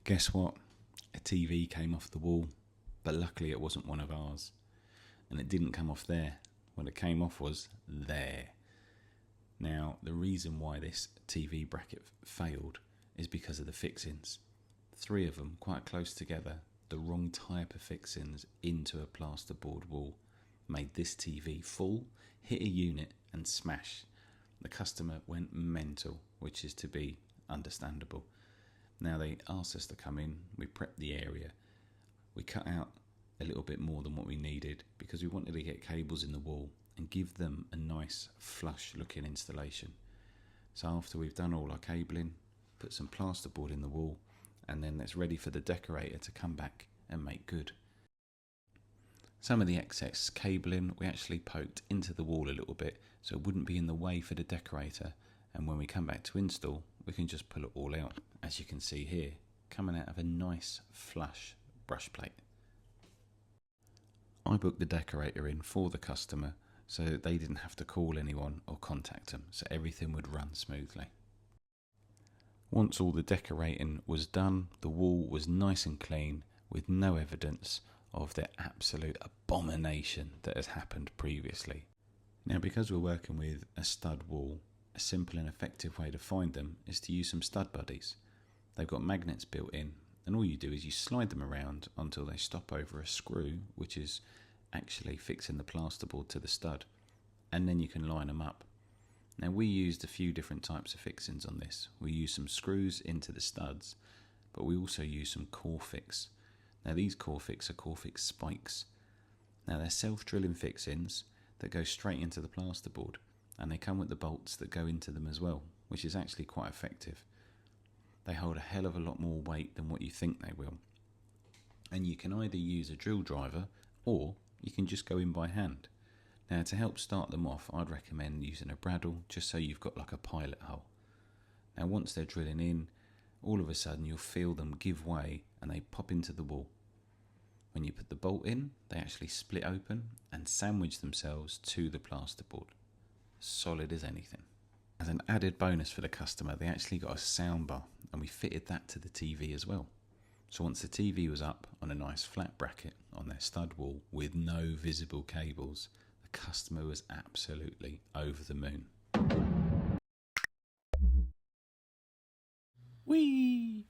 Guess what? A TV came off the wall, but luckily it wasn't one of ours. And it didn't come off there. What it came off was there. Now, the reason why this TV bracket failed is because of the fixings. 3 of them quite close together, the wrong type of fixings into a plasterboard wall made this TV fall, hit a unit and smash. The customer went mental, which is to be understandable. Now they asked us to come in, we prepped the area, we cut out a little bit more than what we needed because we wanted to get cables in the wall and give them a nice flush looking installation. So after we've done all our cabling, put some plasterboard in the wall, and then it's ready for the decorator to come back and make good. Some of the excess cabling we actually poked into the wall a little bit so it wouldn't be in the way for the decorator, and when we come back to install we can just pull it all out, as you can see here, coming out of a nice flush brush plate. I booked the decorator in for the customer so they didn't have to call anyone or contact them, so everything would run smoothly. Once all the decorating was done, the wall was nice and clean with no evidence of the absolute abomination that has happened previously. Now, because we're working with a stud wall, a simple and effective way to find them is to use some stud buddies. They've got magnets built in, and all you do is you slide them around until they stop over a screw, which is actually fixing the plasterboard to the stud, and then you can line them up. Now, we used a few different types of fixings on this. We used some screws into the studs, but we also used some Corfix. Now, these Corfix are Corfix spikes. Now, they're self-drilling fixings that go straight into the plasterboard, and they come with the bolts that go into them as well, which is actually quite effective. They hold a hell of a lot more weight than what you think they will. And you can either use a drill driver or you can just go in by hand. Now, to help start them off, I'd recommend using a bradawl just so you've got like a pilot hole. Now, once they're drilling in, all of a sudden you'll feel them give way and they pop into the wall. When you put the bolt in, they actually split open and sandwich themselves to the plasterboard. Solid as anything. As an added bonus for the customer, they actually got a soundbar, and we fitted that to the TV as well. So once the TV was up on a nice flat bracket on their stud wall with no visible cables, the customer was absolutely over the moon. Whee!